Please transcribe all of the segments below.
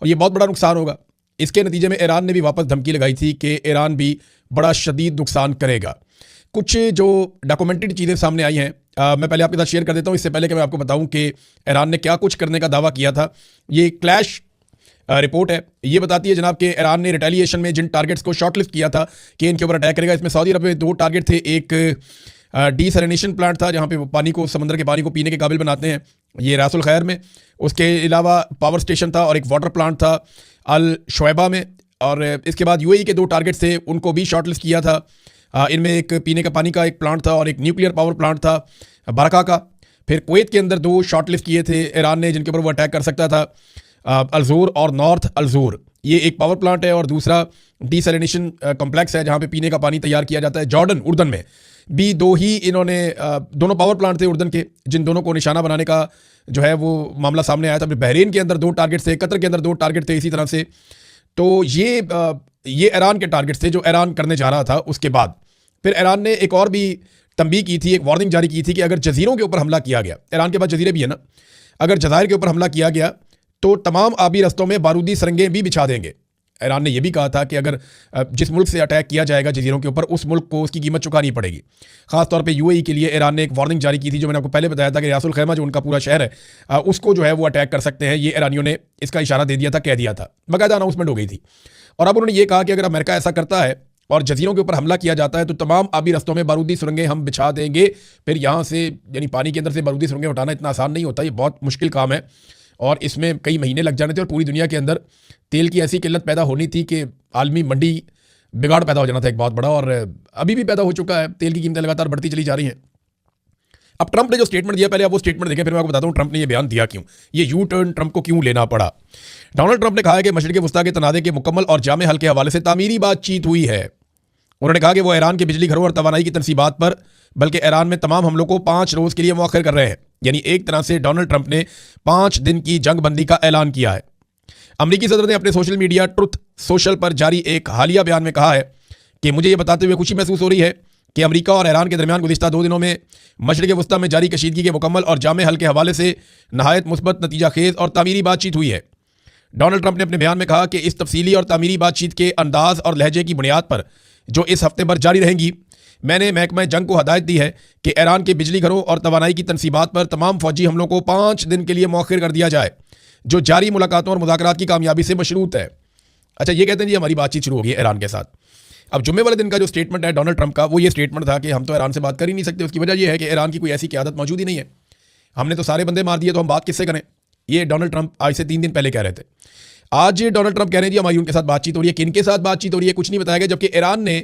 और ये बहुत बड़ा नुकसान होगा। इसके नतीजे में ईरान ने भी वापस धमकी लगाई थी कि ईरान भी बड़ा शदीद नुकसान करेगा। कुछ जो डॉक्यूमेंटेड चीज़ें सामने आई हैं, मैं पहले आपके साथ शेयर कर देता हूँ, इससे पहले कि मैं आपको बताऊँ कि ईरान ने क्या कुछ करने का दावा किया था। ये क्लैश रिपोर्ट है, ये बताती है जनाब कि ईरान ने रिटेलिएशन में जिन टारगेट्स को शॉर्टलिस्ट किया था कि इनके ऊपर अटैक करेगा, इसमें सऊदी अरब में 2 टारगेट थे। एक डीसैलिनेशन प्लांट था जहाँ पे वो पानी को, समंदर के पानी को पीने के काबिल बनाते हैं, ये रासुल खैर में। उसके अलावा पावर स्टेशन था और एक वाटर प्लांट था अल शुएबा में। और इसके बाद यूएई के 2 टारगेट थे, उनको भी शॉर्टलिस्ट किया था। इनमें एक पीने का पानी का एक प्लांट था और एक न्यूक्लियर पावर प्लांट था बरका का। फिर कुवैत के अंदर 2 शॉर्टलिस्ट किए थे ईरान ने जिनके ऊपर वो अटैक कर सकता था, अलजोर और नॉर्थ अलजोर। ये एक पावर प्लांट है और दूसरा डीसैलिनेशन कॉम्प्लेक्स है जहाँ पे पीने का पानी तैयार किया जाता है। जॉर्डन, उर्दन में भी 2 ही इन्होंने, दोनों पावर प्लांट थे उर्दन के, जिन दोनों को निशाना बनाने का जो है वो मामला सामने आया था। फिर बहरीन के अंदर 2 टारगेट थे, कतर के अंदर 2 टारगेट थे इसी तरह से। तो ये ईरान के टारगेट थे जो ईरान करने जा रहा था। उसके बाद फिर ईरान ने एक और भी तंबीह की थी, एक वार्निंग जारी की थी कि अगर जजीरों के ऊपर हमला किया गया, ईरान के पास जजीरे भी है ना, अगर जज़ायर के ऊपर हमला किया गया तो तमाम आबी रस्तों में बारूदी सुरंगें भी बिछा देंगे। ईरान ने यह भी कहा था कि अगर जिस मुल्क से अटैक किया जाएगा जजीरों के ऊपर, उस मुल्क को उसकी कीमत चुकानी पड़ेगी। खासतौर पे यूएई के लिए ईरान ने एक वार्निंग जारी की थी, जो मैंने आपको पहले बताया था कि रासुल खैमा जो उनका पूरा शहर है उसको जो है वो अटैक कर सकते हैं। ये ईरानियों ने इसका इशारा दे दिया था, कह दिया था, बाकायदा अनाउंसमेंट हो गई थी। और अब उन्होंने ये कहा कि अगर अमेरिका ऐसा करता है और जजीरों के ऊपर हमला किया जाता है तो तमाम आबी रस्तों में बारूदी सुरंगें हम बिछा देंगे। फिर यहाँ से, यानी पानी के अंदर से बारूदी सुरंगें उठाना इतना आसान नहीं होता, ये बहुत मुश्किल काम है और इसमें कई महीने लग जाने थे। और पूरी दुनिया के अंदर तेल की ऐसी किल्लत पैदा होनी थी कि आलमी मंडी बिगाड़ पैदा हो जाना था एक बहुत बड़ा, और अभी भी पैदा हो चुका है। तेल की कीमतें लगातार बढ़ती चली जा रही हैं। अब ट्रंप ने जो स्टेटमेंट दिया, पहले आप वो स्टेटमेंट देखें, फिर मैं आपको बताता हूँ ट्रंप ने ये बयान दिया क्यों, ये यू टर्न ट्रंप को क्यों लेना पड़ा। डोनाल्ड ट्रंप ने कहा है कि मशरिक़ वस्ता के तनाज़े के मुकम्मल और जामे हल के हवाले से तामीरी बातचीत हुई है। उन्होंने कहा कि वो ईरान के बिजली घरों और तवानाई की तनसीबात पर, बल्कि ईरान में तमाम हमलों को 5 रोज़ के लिए मौखर कर रहे हैं। यानी एक तरह से डोनाल्ड ट्रंप ने 5 दिन की जंग बंदी का ऐलान किया है। अमरीकी सदर ने अपने सोशल मीडिया ट्रुथ सोशल पर जारी एक हालिया बयान में कहा है कि मुझे ये बताते हुए खुशी महसूस हो रही है कि अमेरिका और ईरान के दरमियान गुज़िश्ता 2 दिनों में मशरिक़ वस्ता में जारी कशीदगी के मुकम्मल और जामे हल के हवाले से नहायत मुस्बत, नतीजा खेज़ और तामीरी बातचीत हुई है। डोनाल्ड ट्रंप ने अपने बयान में कहा कि इस तफसीली और तामीरी बातचीत के अंदाज और लहजे की बुनियाद पर, जो इस हफ्ते भर जारी रहेंगी, मैंने महकमा जंग को हदायत दी है कि ईरान के बिजली घरों और तवानाई की तनसीबात पर तमाम फौजी हमलों को 5 दिन के लिए मौखर कर दिया जाए, जो जारी मुलाकातों और मुज़ाकरात की कामयाबी से मशरूत है। अच्छा, ये कहते हैं जी हमारी बातचीत शुरू होगी ईरान के साथ। अब जुम्मे वाले दिन का जो स्टेटमेंट है डोनाल्ड ट्रंप का, वो ये स्टेटमेंट था कि हम तो ईरान से बात कर ही नहीं सकते। उसकी वजह यह है कि ईरान की कोई ऐसी क़यादत मौजूद ही नहीं है, हमने तो सारे बंदे मार दिए, तो हम बात किससे करें। ये डोनाल्ड ट्रंप आज से 3 दिन पहले कह रहे थे। आज डोनाल्ड ट्रंप कह रहे हैं जी हमारी उनके साथ बातचीत हो रही है। किन के साथ बातचीत हो रही है कुछ नहीं बताया गया, जबकि ईरान ने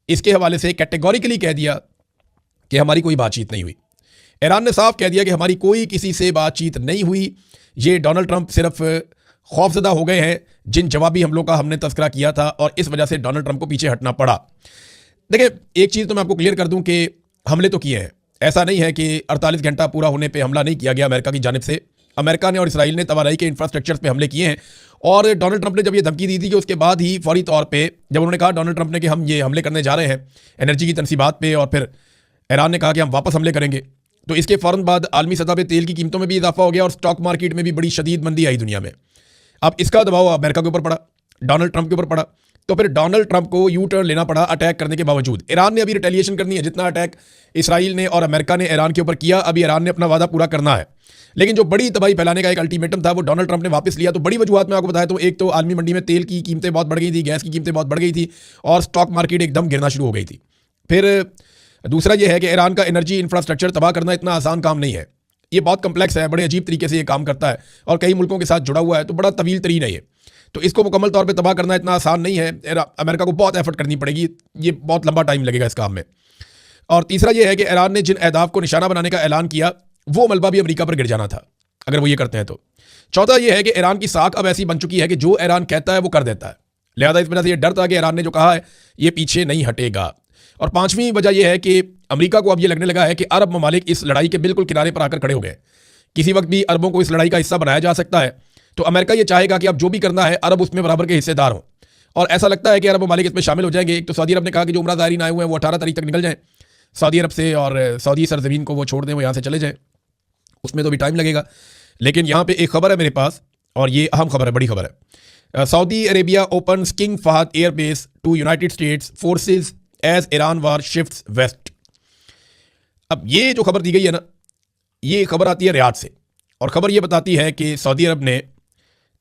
इसके हवाले से कैटेगोरिकली कह दिया कि हमारी कोई बातचीत नहीं हुई। ईरान ने साफ कह दिया कि हमारी कोई किसी से बातचीत नहीं हुई। ये डोनाल्ड ट्रंप सिर्फ खौफजदा हो गए हैं जिन जवाबी हमलों का हमने तस्करा किया था, और इस वजह से डोनाल्ड ट्रंप को पीछे हटना पड़ा। देखिए, एक चीज़ तो मैं आपको क्लियर कर दूं कि हमले तो किए हैं, ऐसा नहीं है कि 48 घंटा पूरा होने पे हमला नहीं किया गया अमेरिका की जानिब से। अमेरिका ने और इसराइल ने तवानाई के इंफ्रास्ट्रक्चर पे हमले किए हैं। और डोनाल्ड ट्रंप ने जब ये धमकी दी थी कि उसके बाद ही फौरी तौर पे जब उन्होंने कहा डोनाल्ड ट्रंप ने कि हम ये हमले करने जा रहे हैं एनर्जी की तनसीबात पे, और फिर ईरान ने कहा कि हम वापस हमले करेंगे, तो इसके फ़ौरन बाद आलमी सतह पे तेल की कीमतों में भी इजाफा हो गया और स्टॉक मार्केट में भी बड़ी शदीद मंदी आई दुनिया में। अब इसका दबाव अमेरिका के ऊपर पड़ा, डोनाल्ड ट्रंप के ऊपर पड़ा, तो फिर डोनाल्ड ट्रंप को यू टर्न लेना पड़ा अटैक करने के बावजूद। ईरान ने अभी रिटेलिएशन करनी है, जितना अटैक इसराइल ने और अमेरिका ने ईरान के ऊपर किया, अभी ईरान ने अपना वादा पूरा करना है। लेकिन जो बड़ी तबाही फैलाने का एक अल्टीमेटम था वो डोनाल्ड ट्रंप ने वापस लिया। तो बड़ी वजूहत मैं आपको बताया, तो एक तो आलमी मंडी में तेल की कीमतें बहुत बढ़ गई थी, गैस की कीमतें बहुत बढ़ गई थी और स्टॉक मार्केट एकदम गिरना शुरू हो गई थी। फिर दूसरा ये है कि ईरान का एनर्जी इंफ्रास्ट्रक्चर तबाह करना इतना आसान काम नहीं है, ये बहुत कम्प्लेक्स है, बड़े अजीब तरीके से ये काम करता है और कई मुल्कों के साथ जुड़ा हुआ है, तो बड़ा तवील तरीन है ये। तो इसको मुकम्मल तौर पे तबाह करना इतना आसान नहीं है, अमेरिका को बहुत एफर्ट करनी पड़ेगी, ये बहुत लंबा टाइम लगेगा इस काम में। और तीसरा ये है कि ईरान ने जिन अहदाफ को निशाना बनाने का ऐलान किया वो मलबा भी अमेरिका पर गिर जाना था अगर वो ये करते हैं तो। चौथा ये है कि ईरान की साख अब ऐसी बन चुकी है कि जो ईरान कहता है वो कर देता है, लिहाजा इस वजह से ये डर था कि ईरान ने जो कहा है ये पीछे नहीं हटेगा। और पांचवीं वजह यह है कि अमेरिका को अब ये लगने लगा है कि अरब ममालिक इस लड़ाई के बिल्कुल किनारे पर आकर खड़े हो गए, किसी वक्त भी अरबों को इस लड़ाई का हिस्सा बनाया जा सकता है। तो अमेरिका ये चाहेगा कि अब जो भी करना है अरब उसमें बराबर के हिस्सेदार हों, और ऐसा लगता है कि अरब ममालिक इसमें शामिल हो जाएंगे। एक तो सऊदी अरब ने कहा कि जो उम्रा ज़ायरीन आए हुए हैं वो 18 तारीख तक निकल जाएं सऊदी अरब से, और सऊदी सरजमीन को वो छोड़ दें, वो यहाँ से चले जाएँ, उसमें तो भी टाइम लगेगा। लेकिन यहाँ पे एक खबर है मेरे पास, और ये अहम खबर है, बड़ी खबर है। Saudi Arabia opens King Fahd airbase to United States forces as Iran war shifts west. अब ये जो खबर दी गई है ना, ये खबर आती है रियाद से, और खबर ये बताती है कि सऊदी अरब ने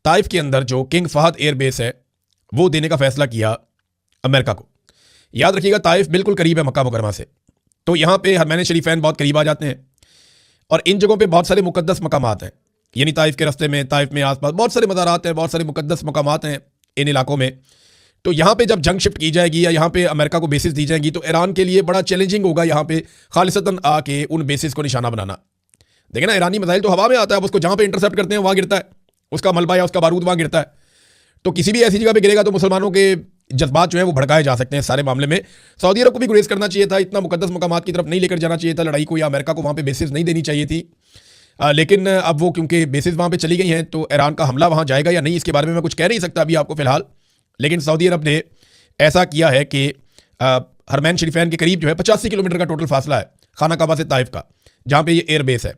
ताइफ के अंदर जो किंग फहद एयरबेस है वो देने का फैसला किया अमेरिका को। याद रखिएगा, ताइफ बिल्कुल करीब है मक्का मुकरमा से, तो यहाँ पे हरमैन शरीफैन बहुत करीब आ जाते हैं, और इन जगहों पे बहुत सारे मुकद्दस मकामात हैं। यानी ताइफ के रास्ते में, ताइफ में आसपास बहुत सारे मज़ारात हैं, बहुत सारे मुकद्दस मकामात हैं इन इलाकों में। तो यहाँ पे जब जंग शिफ्ट की जाएगी या यहाँ पे अमेरिका को बेसिस दी जाएंगी, तो ईरान के लिए बड़ा चैलेंजिंग होगा यहाँ पे खालिसतन आके उन बेसिस को निशाना बनाना। देखिए ना, ईरानी मिसाइल तो हवा में आता है, अब उसको जहाँ पे इंटरसेप्ट करते हैं वहाँ गिरता है, उसका मलबा या उसका बारूद वहाँ गिरता है। तो किसी भी ऐसी जगह पे गिरेगा तो मुसलमानों के जज्बात जो है वो भड़काए जा सकते हैं सारे मामले में। सऊदी अरब को भी गुरेज करना चाहिए था, इतना मुकद्दस मकामात की तरफ नहीं लेकर जाना चाहिए था लड़ाई को, या अमेरिका को वहाँ पे बेसिस नहीं देनी चाहिए थी। लेकिन अब वो क्योंकि बेसिस वहाँ पे चली गई हैं, तो ईरान का हमला वहाँ जाएगा या नहीं, इसके बारे में मैं कुछ कह नहीं सकता अभी आपको फिलहाल। लेकिन सऊदी अरब ने ऐसा किया है कि हरमैन शरीफैन के करीब जो है 85 किलोमीटर का टोटल फासला है खाना काबा से ताइफ का, जहाँ पे ये एयरबेस है,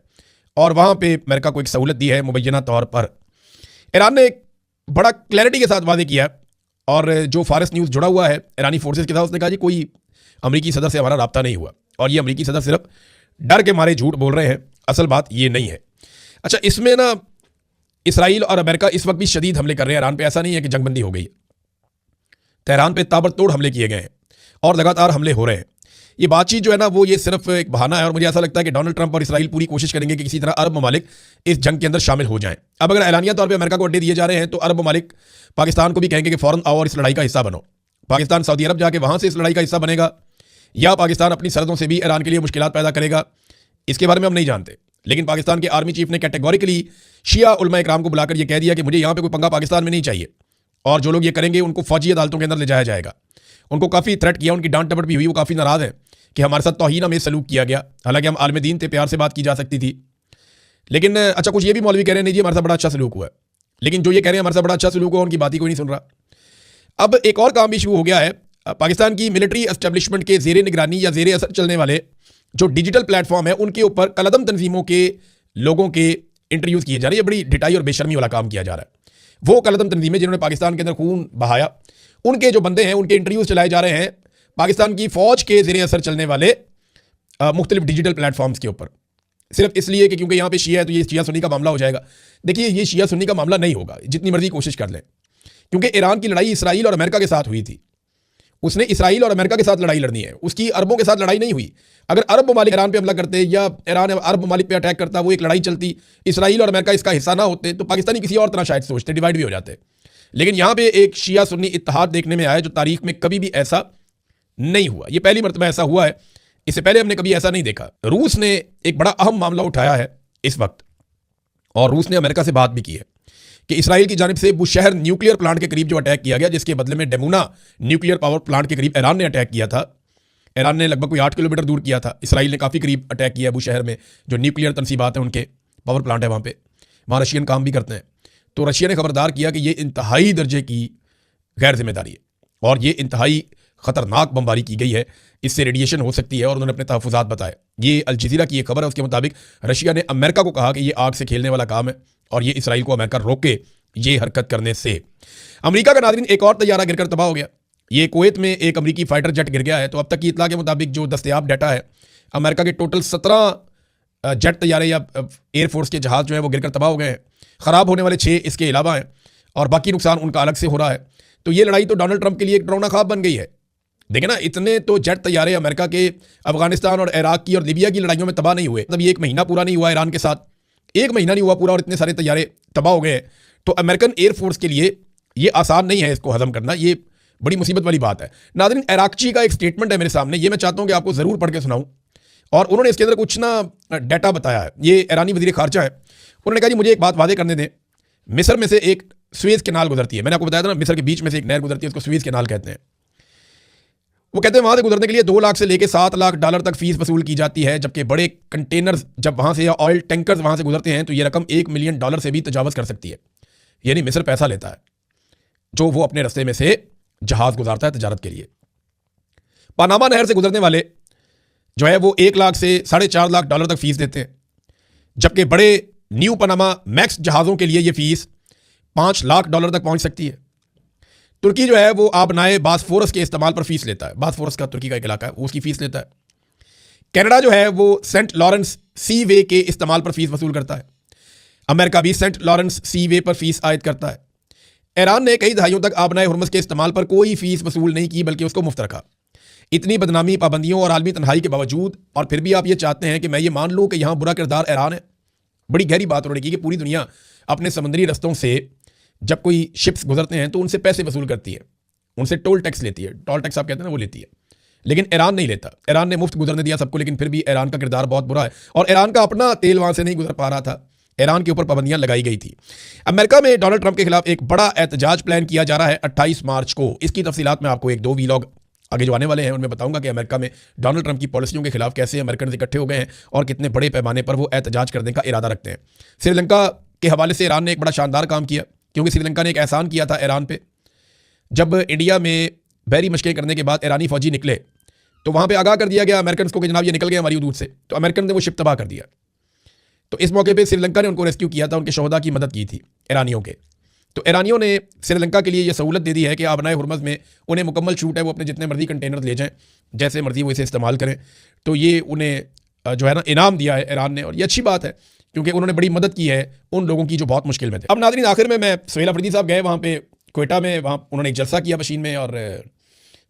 और वहाँ पे अमेरिका को एक सहूलत दी है मुबैना तौर पर। ईरान ने एक बड़ा क्लैरिटी के साथ वादे किया है, और जो फारस न्यूज़ जुड़ा हुआ है ईरानी फोर्सेस के साथ, उसने कहा जी कोई अमरीकी सदर से हमारा रब्ता नहीं हुआ, और ये अमरीकी सदर सिर्फ डर के मारे झूठ बोल रहे हैं, असल बात ये नहीं है। अच्छा, इसमें ना इसराइल और अमेरिका इस वक्त भी शदीद हमले कर रहे हैं ईरान पे। ऐसा नहीं है कि जंगबंदी हो गई है, तेहरान पे ताबड़तोड़ हमले किए गए हैं और लगातार हमले हो रहे हैं। ये बातचीत जो है ना वो ये सिर्फ एक बहाना है, और मुझे ऐसा लगता है कि डोनाल्ड ट्रंप और इसराइल पूरी कोशिश करेंगे कि किसी तरह अरब ममालिक इस जंग के अंदर शामिल हो जाएं। अब अगर एलानिया तौर पे अमेरिका को अड्डे दिए जा रहे हैं, तो अरब ममालिक पाकिस्तान को भी कहेंगे कि फौरन आओ और इस लड़ाई का हिस्सा बनो। पाकिस्तान सऊदी अरब जाके वहां से इस लड़ाई का हिस्सा बनेगा, या पाकिस्तान अपनी सरहदों से भी ईरान के लिए मुश्किलात पैदा करेगा, इसके बारे में हम नहीं जानते। लेकिन पाकिस्तान के आर्मी चीफ ने कैटेगोरिकली शिया उलमा इकराम को बुलाकर यह कह दिया कि मुझे यहाँ पे कोई पंगा पाकिस्तान में नहीं चाहिए, और जो लोग ये करेंगे उनको फौजी अदालतों के अंदर ले जाया जाएगा। उनको काफ़ी थ्रेट किया, उनकी डांट टपट भी हुई, वो काफ़ी नाराज़ है कि हमारे साथ तौहीन में सलूक किया गया। हालांकि हम आलम दीन थे, प्यार से बात की जा सकती थी। लेकिन अच्छा, कुछ ये भी मौलवी कह रहे हैं नहीं जी हमारे साथ बड़ा अच्छा सलूक हुआ है, लेकिन जो ये कह रहे हैं हमारे साथ बड़ा अच्छा सलूक हुआ, उनकी बात ही कोई नहीं सुन रहा। अब एक और काम भी शुरू हो गया है, पाकिस्तान की मिलिट्री एस्टेब्लिशमेंट के जेर निगरानी या जेर असर चलने वाले जो डिजिटल प्लेटफॉर्म है, उनके ऊपर कलदम तंजीमों के लोगों के इंटरव्यूज़ किए जा रहे हैं। बड़ी ढिठाई और बेशर्मी वाला काम किया जा रहा है। वो कलदम तंजीमें जिन्होंने पाकिस्तान के अंदर खून बहाया, उनके जो बंदे हैं उनके इंटरव्यूज़ चलाए जा रहे हैं पाकिस्तान की फ़ौज के ज़ेरे असर चलने वाले मुख्तलिफ डिजिटल प्लेटफॉर्म्स के ऊपर, सिर्फ इसलिए कि क्योंकि यहाँ पे शिया है तो ये शिया सुन्नी का मामला हो जाएगा। देखिए, ये शिया सुन्नी का मामला नहीं होगा, जितनी मर्जी कोशिश कर लें, क्योंकि ईरान की लड़ाई इसराइल और अमेरिका के साथ हुई थी। उसने इसराइल और अमेरिका के साथ लड़ाई लड़नी है, उसकी अरबों के साथ लड़ाई नहीं हुई। अगर अरब ममालिक ईरान पे हमला करते या ईरान अरब ममालिक पे अटैक करता, वो एक लड़ाई चलती, इसराइल और अमेरिका इसका हिस्सा ना होते, तो पाकिस्तानी किसी और तरह शायद सोचते, डिवाइड भी हो जाते। लेकिन यहाँ पे एक शिया सुन्नी इत्तेहाद देखने में आया जो तारीख में कभी भी ऐसा नहीं हुआ। ये पहली मरतबा ऐसा हुआ है, इससे पहले हमने कभी ऐसा नहीं देखा। रूस ने एक बड़ा अहम मामला उठाया है इस वक्त, और रूस ने अमेरिका से बात भी की है कि इसराइल की जानिब से बुशहर न्यूक्लियर प्लांट के करीब जो अटैक किया गया, जिसके बदले में डेमूना न्यूक्लियर पावर प्लांट के करीब ईरान ने अटैक किया था। ईरान ने लगभग कोई 8 किलोमीटर दूर किया था, इसराइल ने काफ़ी करीब अटैक किया बुशहर में, जो न्यूक्लियर तनसीबात हैं उनके पावर प्लांट है वहाँ रशियन काम भी करते हैं। तो रशिया ने खबरदार किया कि ये इंतहाई दर्जे की गैर जिम्मेदारी है, और ये इंतहाई ख़तरनाक बमबारी की गई है, इससे रेडिएशन हो सकती है, और उन्होंने अपने तहफ़्फ़ुज़ात बताए। ये अल जज़ीरा की एक खबर है, उसके मुताबिक रशिया ने अमेरिका को कहा कि ये आग से खेलने वाला काम है, और ये इसराइल को अमेरिका रोके ये हरकत करने से। अमेरिका का नाज़रीन एक और तैयारा गिरकर तबाह हो गया। ये कुवैत में एक अमेरिकी फाइटर जेट गिर गया है। तो अब तक की इतला के मुताबिक जो दस्तयाब डाटा है, अमेरिका के टोटल 17 जेट तैयारे या एयरफोर्स के जहाज़ जो है वो गिरकर तबाह हो गए हैं। ख़राब होने वाले 6 इसके अलावा हैं, और बाकी नुकसान उनका अलग से हो रहा है। तो ये लड़ाई तो डोनाल्ड ट्रंप के लिए एक डरावना ख्वाब बन गई है। देखें ना, इतने तो जेट तैयारे अमेरिका के अफगानिस्तान और इराक की और लीबिया की लड़ाइयों में तबाह नहीं हुए। मतलब ये 1 महीना पूरा नहीं हुआ ईरान के साथ, 1 महीना नहीं हुआ पूरा, और इतने सारे तैयारे तबाह हो गए। तो अमेरिकन एयरफोर्स के लिए ये आसान नहीं है इसको हजम करना, ये बड़ी मुसीबत वाली बात है। नाज़रीन, इराकची का एक स्टेटमेंट है मेरे सामने, ये मैं चाहता हूँ कि आपको ज़रूर पढ़ के सुनाऊँ। और उन्होंने इसके अंदर कुछ ना डाटा बताया है। ये ईरानी वज़ीर ख़ारजा है, उन्होंने कहा जी मुझे एक बात वादे करने दें, मिस्र में से एक स्वेज़ कैनाल गुजरती है। मैंने आपको बताया था ना, मिस्र के बीच में से एक नहर गुजरती है, उसको स्वेज़ कैनाल कहते हैं। वो कहते हैं वहाँ से गुजरने के लिए 2 लाख से लेकर $7 लाख तक फीस वसूल की जाती है, जबकि बड़े कंटेनर्स जब वहाँ से या ऑयल टैंकर्स वहाँ से गुजरते हैं तो ये रकम $1 मिलियन से भी तजावज़ कर सकती है। यानी मिस्र पैसा लेता है जो वो अपने रास्ते में से जहाज़ गुजारता है तजारत के लिए। पनामा नहर से गुजरने वाले जो है वो 1 लाख से $4.5 लाख तक फीस देते हैं, जबकि बड़े न्यू पनामा मैक्स जहाज़ों के लिए ये फीस $5 लाख तक पहुंच सकती है। तुर्की जो है वो आबनाए बासफोरस के इस्तेमाल पर फीस लेता है। बासफोरस का तुर्की का एक इलाका है, वो उसकी फीस लेता है। कनाडा जो है वो सेंट लॉरेंस सी वे के इस्तेमाल पर फीस वसूल करता है। अमेरिका भी सेंट लॉरेंस सी वे पर फीस आयद करता है। ईरान ने कई दहाइयों तक आबनाए हुर्मुज़ के इस्तेमाल पर कोई फीस वसूल नहीं की, बल्कि उसको मुफ्त रखा। इतनी बदनामी, पाबंदियों और आलमी तन्हाई के बावजूद, और फिर भी आप ये चाहते हैं कि मैं ये मान लूँ कि यहाँ बुरा किरदार ईरान है। बड़ी गहरी बात उन्होंने की कि पूरी दुनिया अपने समुद्री रस्तों से जब कोई शिप्स गुजरते हैं तो उनसे पैसे वसूल करती है, उनसे टोल टैक्स लेती है। टोल टैक्स आप कहते हैं ना, वो लेती है। लेकिन ईरान नहीं लेता। ईरान ने मुफ्त गुजरने दिया सबको, लेकिन फिर भी ईरान का किरदार बहुत बुरा है। और ईरान का अपना तेल वहाँ से नहीं गुजर पा रहा था, ईरान के ऊपर पाबंदियां लगाई गई थी। अमेरिका में डोनाल्ड ट्रंप के खिलाफ एक बड़ा एहतजाज प्लान किया जा रहा है 28 मार्च को। इसकी तफसीलात मैं आपको 1-2 वीलॉग आगे जो आने वाले हैं उनमें बताऊंगा कि अमेरिका में डोनाल्ड ट्रंप की पॉलिसियों के खिलाफ कैसे अमेरिकन इकट्ठे हो गए हैं और कितने बड़े पैमाने पर वो एहतजाज करने का इरादा रखते हैं। श्रीलंका के हवाले से ईरान ने एक बड़ा शानदार काम किया, क्योंकि श्रीलंका ने एक एहसान किया था ईरान पे। जब इंडिया में बहरी मशकें करने के बाद ईरानी फौजी निकले तो वहाँ पे आगाह कर दिया गया अमेरिकन को कि जनाब ये निकल गए हमारी हदूद से। तो अमेरिकन ने वो शिप तबाह कर दिया। तो इस मौके पे श्रीलंका ने उनको रेस्क्यू किया था, उनके शोहदा की मदद की थी ईरानियों के। तो ईरानियों ने श्रीलंका के लिए यह सहूलत दे दी है कि आबनाए हुर्मुज़ में उन्हें मुकम्मल छूट है, वो अपने जितने मर्जी कंटेनर ले जाएं, जैसे मर्जी वो इसे इस्तेमाल करें। तो ये उन्हें जो है ना इनाम दिया है ईरान ने, और ये अच्छी बात है क्योंकि उन्होंने बड़ी मदद की है उन लोगों की जो बहुत मुश्किल में थे। अब नाज़रीन, आखिर में मैं सुहेल अफरीदी साहब गए वहाँ पे क्वेटा में, वहाँ उन्होंने एक जलसा किया मशीन में। और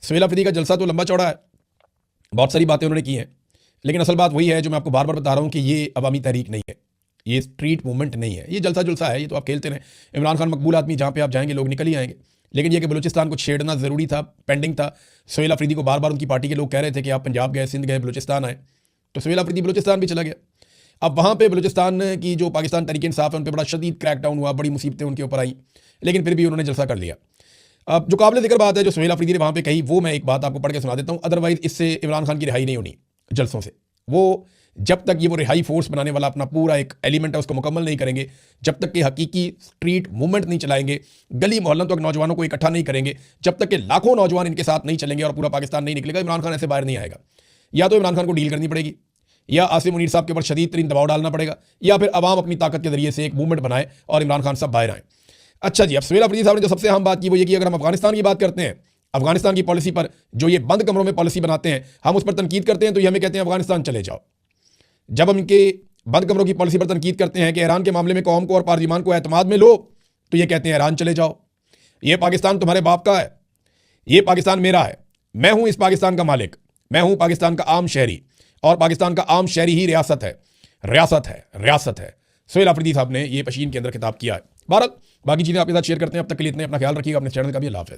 सुहेल अफरीदी का जलसा तो लंबा चौड़ा है, बहुत सारी बातें उन्होंने की हैं, लेकिन असल बात वही है जो मैं आपको बार बार बता रहा हूँ कि ये अवामी तहरीक नहीं है, ये स्ट्रीट मूवमेंट नहीं है, ये जलसा जुलसा है। ये तो आप खेलते रहें। इमरान खान मकबूल आदमी, जहाँ पे आप जाएंगे लोग निकल ही आएंगे। लेकिन ये कि बलूचिस्तान को छेड़ना ज़रूरी था, पेंडिंग था। सुहेल अफरीदी को बार बार उनकी पार्टी के लोग कह रहे थे कि आप पंजाब गए, सिंध गए, बलूचिस्तान आए। तो सुहेल अफरीदी बलूचिस्तान भी चला गया। अब वहाँ पे बलूचिस्तान की जो पाकिस्तान तहरीक इंसाफ है उन पर बड़ा शदीद क्रैकडाउन हुआ, बड़ी मुसीबतें उनके ऊपर आई, लेकिन फिर भी उन्होंने जलसा कर लिया। अब जो काबिल जिक्र बात है जो सुहेल अफरीदी ने वहाँ पे कही, वो मैं एक बात आपको पढ़ के सुना देता हूँ। अदरवाइज इससे इमरान खान की रिहाई नहीं होनी जलसों से। वो जब तक ये वो रिहाई फोर्स बनाने वाला अपना पूरा एक एलिमेंट है उसको मुकम्मल नहीं करेंगे, जब तक कि हकीकी स्ट्रीट मूवमेंट नहीं चलाएंगे, गली मोहल्लों तक नौजवानों को इकट्ठा नहीं करेंगे, जब तक कि लाखों नौजवान इनके साथ नहीं चलेंगे और पूरा पाकिस्तान नहीं निकलेगा, इमरान खान ऐसे बाहर नहीं आएगा। या तो इमरान खान को डील करनी पड़ेगी, या आसिम मुनीर साहब के ऊपर शदीद तरीन दबाव डालना पड़ेगा, या फिर अवाम अपनी ताकत के जरिए से एक मूवमेंट बनाए और इमरान खान साहब बाहर आए। अच्छा जी, अब सुहेल अफरीदी साहब ने जो सबसे अहम बात की वो ये कि अगर हम अफगानिस्तान की बात करते हैं, अफगानिस्तान की पॉलिसी पर जो ये बंद कमरों में पॉलिसी बनाते हैं, हम उस पर तनकीद करते हैं तो ये हमें कहते हैं अफगानिस्तान चले जाओ। जब हम इनके बंद कमरों की पॉलिसी पर तनकीद करते हैं कि ईरान के मामले में कौम को और पार्लिमान को एतमाद में लो, तो ये कहते हैं ईरान चले जाओ, ये पाकिस्तान तुम्हारे बाप का है, ये पाकिस्तान मेरा है, मैं हूं इस पाकिस्तान का मालिक, मैं हूं पाकिस्तान का आम शहरी, और पाकिस्तान का आम शहरी ही रियासत है, रियासत है, रियासत है। सुहेल अफरीदी साहब ने ये पशीन के अंदर खिताब किया है। भारत बाकी चीज़ें आपके साथ शेयर करते हैं। अब तक के लिए इतने, अपना ख्याल रखिएगा, अपने चैनल का भी। अल्लाह हाफ़िज़।